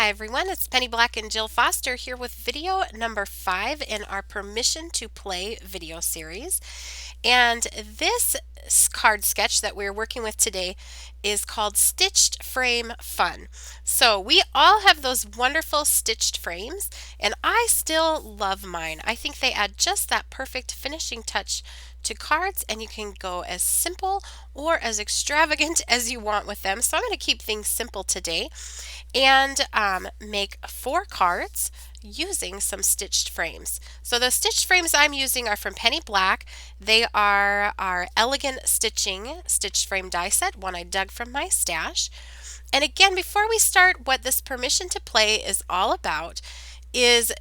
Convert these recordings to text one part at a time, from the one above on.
Hi everyone, it's Penny Black and Jill Foster here with video number 5 in our Permission to Play video series. And this card sketch that we're working with today is called Stitched Frame Fun. So we all have those wonderful stitched frames, and I still love mine. I think they add just that perfect finishing touch to cards, and you can go as simple or as extravagant as you want with them. So I'm going to keep things simple today and make 4 cards using some stitched frames. So the stitched frames I'm using are from Penny Black. They are our Elegant Stitching stitched frame die set, one I dug from my stash. And again, before we start, what this permission to play is all about is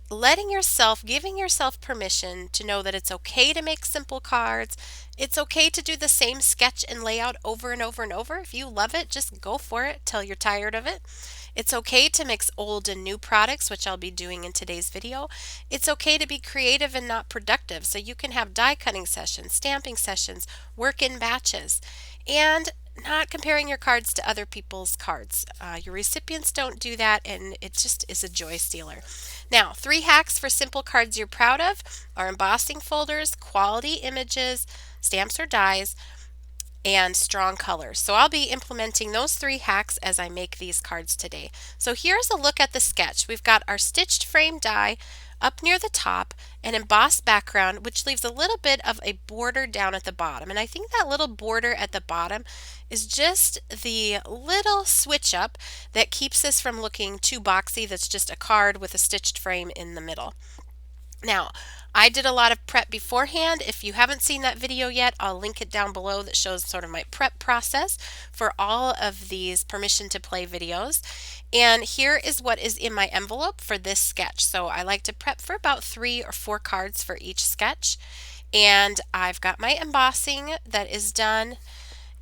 giving yourself permission to know that it's okay to make simple cards. It's okay to do the same sketch and layout over and over and over. If you love it, just go for it till you're tired of it. It's okay to mix old and new products, which I'll be doing in today's video. It's okay to be creative and not productive, so you can have die cutting sessions, stamping sessions, work in batches, and not comparing your cards to other people's cards. Your recipients don't do that, and it just is a joy stealer. Now, 3 hacks for simple cards you're proud of are embossing folders, quality images, stamps or dies, and strong colors. So I'll be implementing those 3 hacks as I make these cards today. So here's a look at the sketch. We've got our stitched frame die up near the top, an embossed background, which leaves a little bit of a border down at the bottom. And I think that little border at the bottom is just the little switch up that keeps this from looking too boxy. That's just a card with a stitched frame in the middle. Now, I did a lot of prep beforehand. If you haven't seen that video yet, I'll link it down below that shows sort of my prep process for all of these permission to play videos. And here is what is in my envelope for this sketch. So I like to prep for about 3 or 4 cards for each sketch. And I've got my embossing that is done,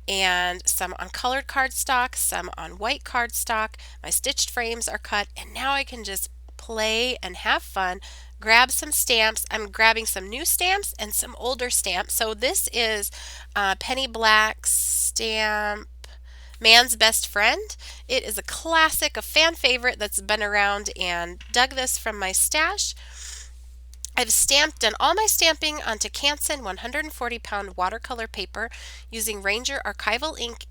and some on colored cardstock, some on white cardstock. My stitched frames are cut, and now I can just play and have fun, grab some stamps. I'm grabbing some new stamps and some older stamps. So this is Penny Black's stamp, Man's Best Friend. It is a classic, a fan favorite that's been around, and dug this from my stash. I've done all my stamping onto Canson 140-pound watercolor paper using Ranger Archival ink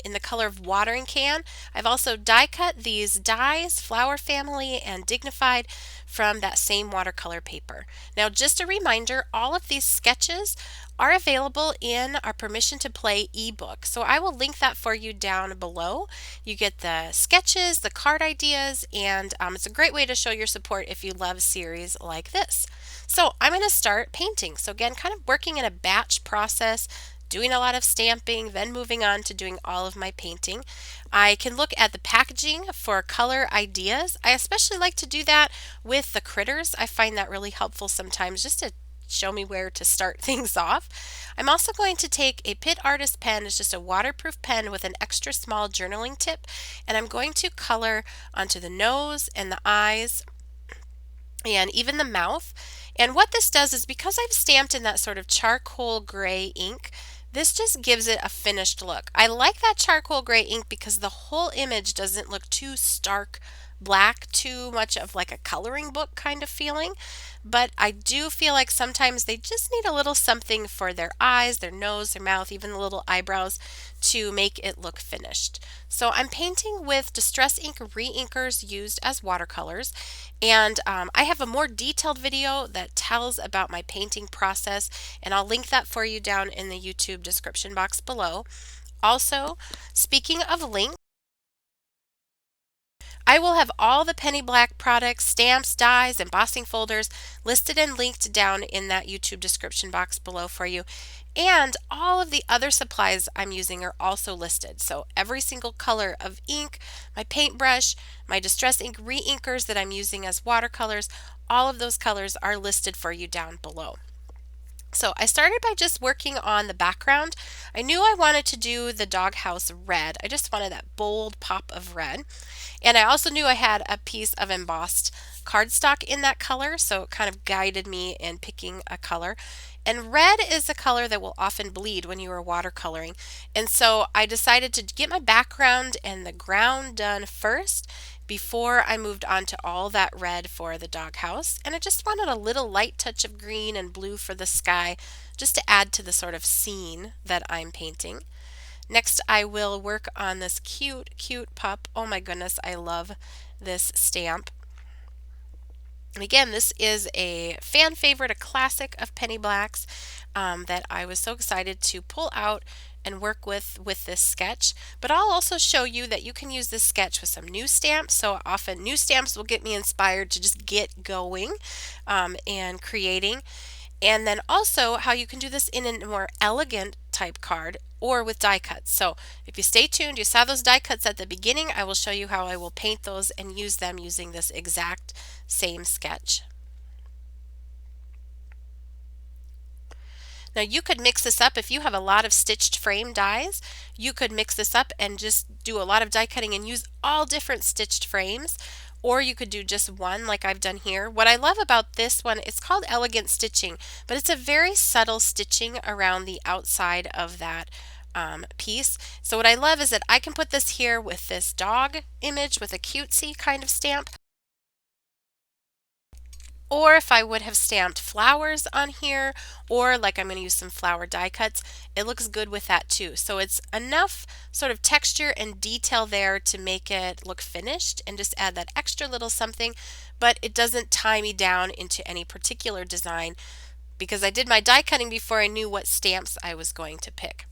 in the color of watering can. I've also die cut these dies, Flower Family and Dignified, from that same watercolor paper. Now, just a reminder, all of these sketches are available in our Permission to Play ebook. So I will link that for you down below. You get the sketches, the card ideas, and it's a great way to show your support if you love series like this. So I'm going to start painting. So again, kind of working in a batch process, doing a lot of stamping, then moving on to doing all of my painting. I can look at the packaging for color ideas. I especially like to do that with the critters. I find that really helpful sometimes just to show me where to start things off. I'm also going to take a PITT Artist pen. It's just a waterproof pen with an extra small journaling tip, and I'm going to color onto the nose and the eyes and even the mouth. And what this does is, because I've stamped in that sort of charcoal gray ink, this just gives it a finished look. I like that charcoal gray ink because the whole image doesn't look too stark black, too much of like a coloring book kind of feeling. But I do feel like sometimes they just need a little something for their eyes, their nose, their mouth, even the little eyebrows to make it look finished. So I'm painting with Distress Ink Reinkers used as watercolors, and I have a more detailed video that tells about my painting process, and I'll link that for you down in the YouTube description box below. Also, speaking of links, I will have all the Penny Black products, stamps, dies, embossing folders listed and linked down in that YouTube description box below for you. And all of the other supplies I'm using are also listed. So every single color of ink, my paintbrush, my Distress Ink Reinkers that I'm using as watercolors, all of those colors are listed for you down below. So I started by just working on the background. I knew I wanted to do the doghouse red. I just wanted that bold pop of red. And I also knew I had a piece of embossed cardstock in that color, so it kind of guided me in picking a color. And red is a color that will often bleed when you are watercoloring. And so I decided to get my background and the ground done first before I moved on to all that red for the doghouse. And I just wanted a little light touch of green and blue for the sky just to add to the sort of scene that I'm painting. Next, I will work on this cute, cute pup. Oh my goodness, I love this stamp. And again, this is a fan favorite, a classic of Penny Black's that I was so excited to pull out and work with this sketch. But I'll also show you that you can use this sketch with some new stamps. So often new stamps will get me inspired to just get going and creating. And then also how you can do this in a more elegant type card or with die cuts. So if you stay tuned, you saw those die cuts at the beginning. I will show you how I will paint those and use them using this exact same sketch. Now you could mix this up if you have a lot of stitched frame dies. You could mix this up and just do a lot of die cutting and use all different stitched frames, or you could do just one like I've done here. What I love about this one, it's called elegant stitching, but it's a very subtle stitching around the outside of that piece. So what I love is that I can put this here with this dog image with a cutesy kind of stamp. Or if I would have stamped flowers on here, or like I'm going to use some flower die cuts, it looks good with that too. So it's enough sort of texture and detail there to make it look finished and just add that extra little something, but it doesn't tie me down into any particular design because I did my die cutting before I knew what stamps I was going to pick.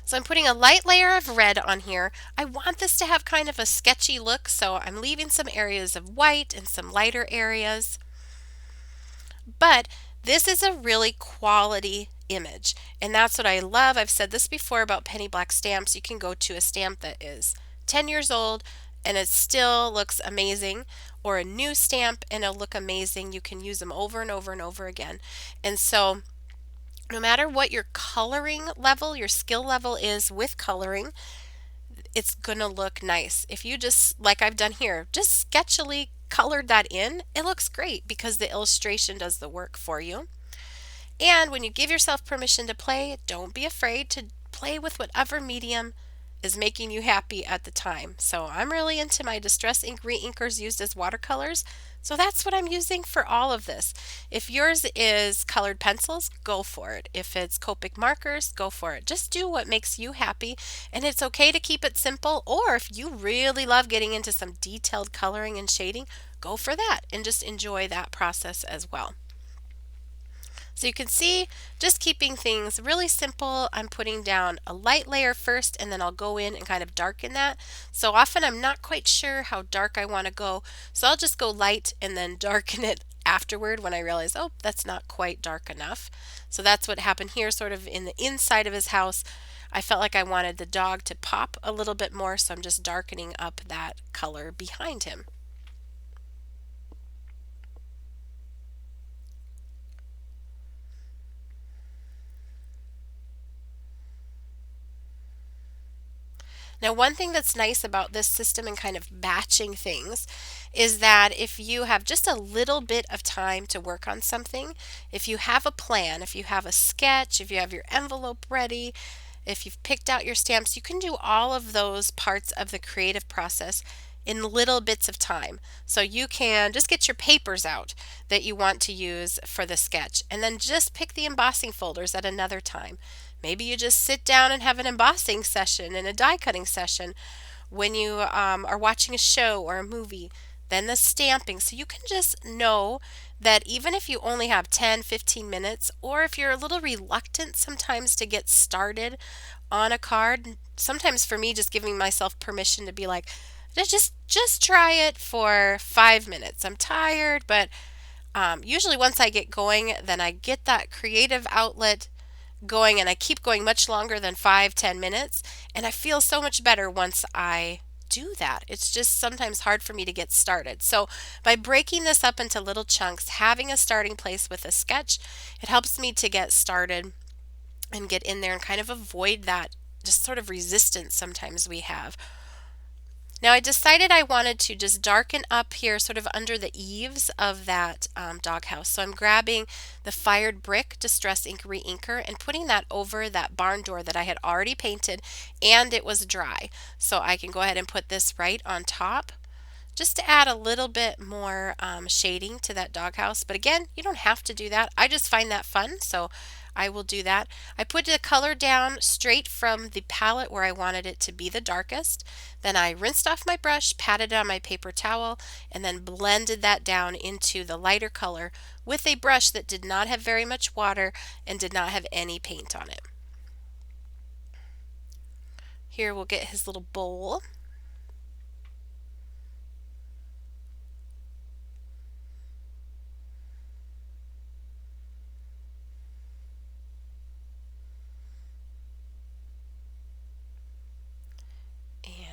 So I'm putting a light layer of red on here. I want this to have kind of a sketchy look, so I'm leaving some areas of white and some lighter areas. But this is a really quality image, and that's what I love. I've said this before about Penny Black stamps. You can go to a stamp that is 10 years old and it still looks amazing, or a new stamp and it'll look amazing. You can use them over and over and over again. And so no matter what your coloring level, your skill level is with coloring, it's gonna look nice. If you just, like I've done here, just sketchily colored that in, it looks great because the illustration does the work for you. And when you give yourself permission to play, don't be afraid to play with whatever medium is making you happy at the time. So I'm really into my Distress Ink Reinkers used as watercolors. So that's what I'm using for all of this. If yours is colored pencils, go for it. If it's Copic markers, go for it. Just do what makes you happy, and it's okay to keep it simple, or if you really love getting into some detailed coloring and shading, go for that and just enjoy that process as well. So you can see, just keeping things really simple, I'm putting down a light layer first and then I'll go in and kind of darken that. So often I'm not quite sure how dark I want to go, so I'll just go light and then darken it afterward when I realize, oh, that's not quite dark enough. So that's what happened here, sort of in the inside of his house. I felt like I wanted the dog to pop a little bit more, so I'm just darkening up that color behind him. Now, one thing that's nice about this system and kind of batching things is that if you have just a little bit of time to work on something, if you have a plan, if you have a sketch, if you have your envelope ready, if you've picked out your stamps, you can do all of those parts of the creative process in little bits of time. So you can just get your papers out that you want to use for the sketch and then just pick the embossing folders at another time. Maybe you just sit down and have an embossing session and a die cutting session when you are watching a show or a movie, then the stamping. So you can just know that even if you only have 10-15 minutes, or if you're a little reluctant sometimes to get started on a card, sometimes for me just giving myself permission to be like, just try it for 5 minutes. I'm tired, but usually once I get going, then I get that creative outlet going and I keep going much longer than 5-10 minutes, and I feel so much better once I do that. It's just sometimes hard for me to get started. So by breaking this up into little chunks, having a starting place with a sketch, it helps me to get started and get in there and kind of avoid that just sort of resistance sometimes we have. Now I decided I wanted to just darken up here sort of under the eaves of that doghouse. So I'm grabbing the fired brick Distress Ink Reinker and putting that over that barn door that I had already painted, and it was dry. So I can go ahead and put this right on top just to add a little bit more shading to that doghouse. But again, you don't have to do that. I just find that fun, so I will do that. I put the color down straight from the palette where I wanted it to be the darkest. Then I rinsed off my brush, patted it on my paper towel, and then blended that down into the lighter color with a brush that did not have very much water and did not have any paint on it. Here we'll get his little bowl.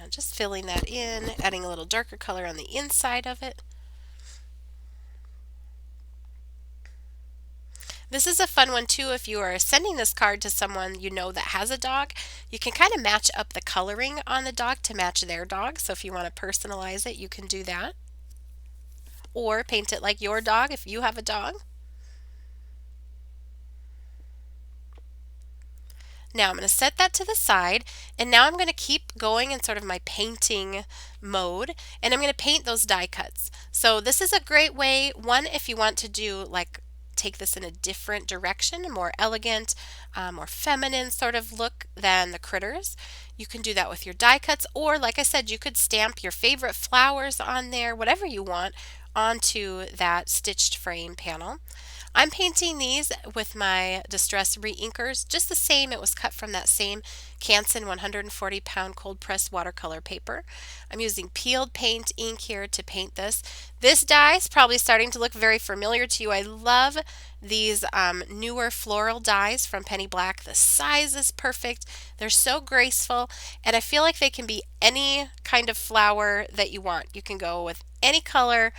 And just filling that in, adding a little darker color on the inside of it. This is a fun one too if you are sending this card to someone you know that has a dog. You can kind of match up the coloring on the dog to match their dog. So if you want to personalize it, you can do that. Or paint it like your dog if you have a dog. Now I'm going to set that to the side, and now I'm going to keep going in sort of my painting mode, and I'm going to paint those die cuts. So this is a great way, one, if you want to do like take this in a different direction, a more elegant, more feminine sort of look than the critters. You can do that with your die cuts, or like I said, you could stamp your favorite flowers on there, whatever you want, onto that stitched frame panel. I'm painting these with my Distress Reinkers, just the same. It was cut from that same Canson 140-pound cold pressed watercolor paper. I'm using peeled paint ink here to paint this. This die is probably starting to look very familiar to you. I love these newer floral dies from Penny Black. The size is perfect. They're so graceful, and I feel like they can be any kind of flower that you want. You can go with any color.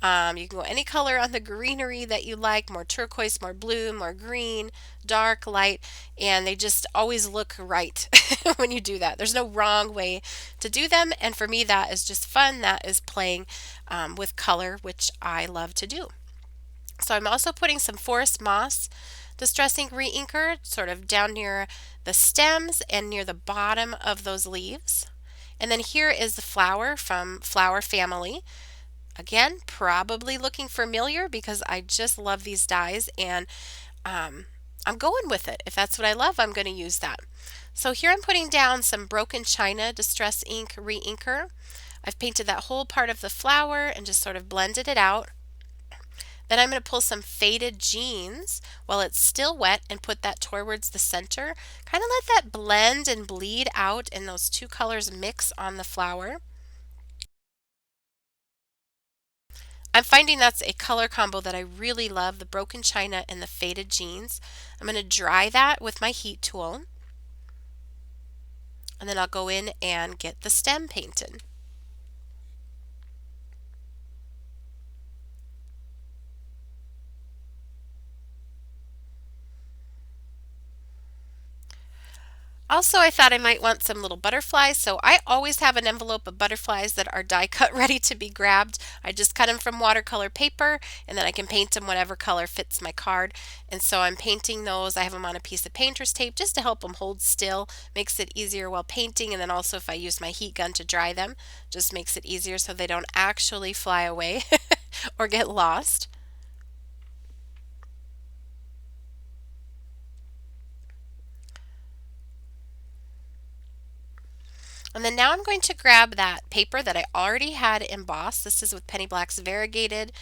You can go any color on the greenery that you like, more turquoise, more blue, more green, dark, light, and they just always look right when you do that. There's no wrong way to do them, and for me that is just fun. That is playing with color, which I love to do. So I'm also putting some forest moss Distress Ink Reinker sort of down near the stems and near the bottom of those leaves. And then here is the flower from Flower Family. Again, probably looking familiar because I just love these dies, and I'm going with it. If that's what I love, I'm going to use that. So here I'm putting down some Broken China Distress Ink Reinker. I've painted that whole part of the flower and just sort of blended it out. Then I'm going to pull some Faded Jeans while it's still wet and put that towards the center. Kind of let that blend and bleed out and those two colors mix on the flower. I'm finding that's a color combo that I really love, the Broken China and the Faded Jeans. I'm going to dry that with my heat tool, and then I'll go in and get the stem painted. Also, I thought I might want some little butterflies, so I always have an envelope of butterflies that are die cut ready to be grabbed. I just cut them from watercolor paper, and then I can paint them whatever color fits my card. And so I'm painting those. I have them on a piece of painter's tape just to help them hold still. Makes it easier while painting, and then also if I use my heat gun to dry them, just makes it easier so they don't actually fly away or get lost. And then now I'm going to grab that paper that I already had embossed. This is with Penny Black's variegated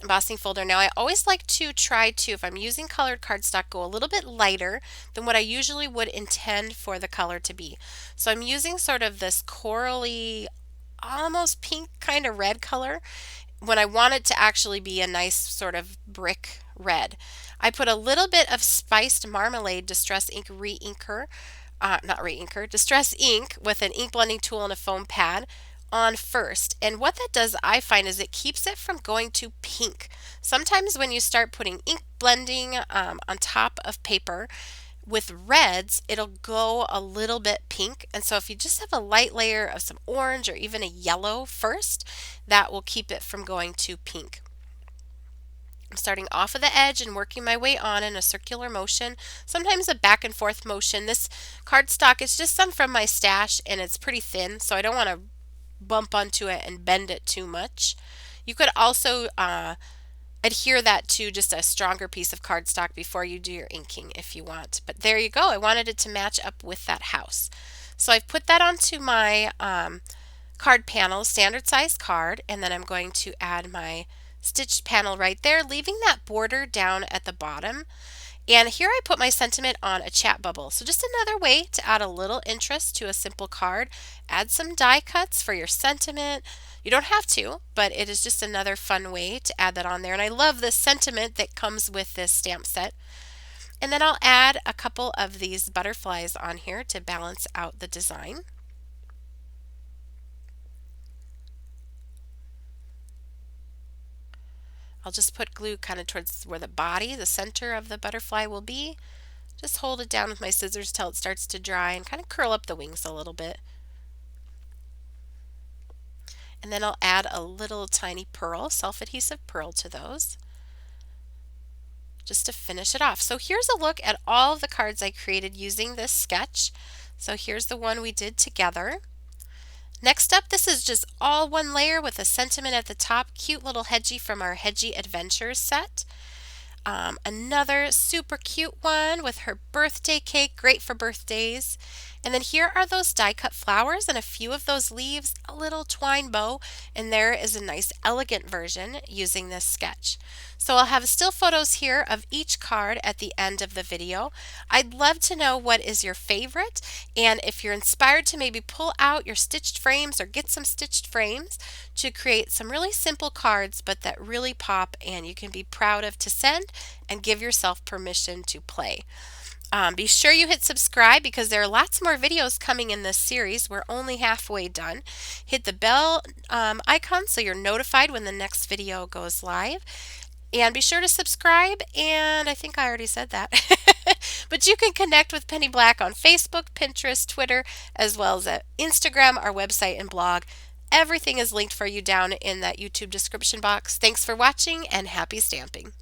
embossing folder. Now I always like to try to, if I'm using colored cardstock, go a little bit lighter than what I usually would intend for the color to be. So I'm using sort of this corally, almost pink kind of red color when I want it to actually be a nice sort of brick red. I put a little bit of spiced Marmalade Distress Ink Reinker, not Reinker, Distress Ink with an ink blending tool and a foam pad on first. And what that does, I find, is it keeps it from going to pink. Sometimes when you start putting ink blending on top of paper, with reds, it'll go a little bit pink. And so if you just have a light layer of some orange or even a yellow first, that will keep it from going too pink. I'm starting off of the edge and working my way on in a circular motion, sometimes a back and forth motion. This cardstock is just some from my stash and it's pretty thin, so I don't want to bump onto it and bend it too much. You could also adhere that to just a stronger piece of cardstock before you do your inking if you want. But there you go. I wanted it to match up with that house. So I've put that onto my card panel, standard size card, and then I'm going to add my stitched panel right there, leaving that border down at the bottom. And here I put my sentiment on a chat bubble. So just another way to add a little interest to a simple card. Add some die cuts for your sentiment. You don't have to, but it is just another fun way to add that on there. And I love the sentiment that comes with this stamp set. And then I'll add a couple of these butterflies on here to balance out the design. I'll just put glue kind of towards where the body, the center of the butterfly will be. Just hold it down with my scissors till it starts to dry and kind of curl up the wings a little bit. And then I'll add a little tiny pearl, self-adhesive pearl to those, just to finish it off. So here's a look at all of the cards I created using this sketch. So here's the one we did together. Next up, this is just all one layer with a sentiment at the top, cute little Hedgie from our Hedgie Adventures set. Another super cute one with her birthday cake, great for birthdays. And then here are those die cut flowers and a few of those leaves, a little twine bow, and there is a nice elegant version using this sketch. So I'll have still photos here of each card at the end of the video. I'd love to know what is your favorite, and if you're inspired to maybe pull out your stitched frames or get some stitched frames to create some really simple cards but that really pop and you can be proud of to send and give yourself permission to play. Be sure you hit subscribe because there are lots more videos coming in this series. We're only halfway done. Hit the bell icon so you're notified when the next video goes live. And be sure to subscribe, and I think I already said that. But you can connect with Penny Black on Facebook, Pinterest, Twitter, as well as at Instagram, our website, and blog. Everything is linked for you down in that YouTube description box. Thanks for watching, and happy stamping.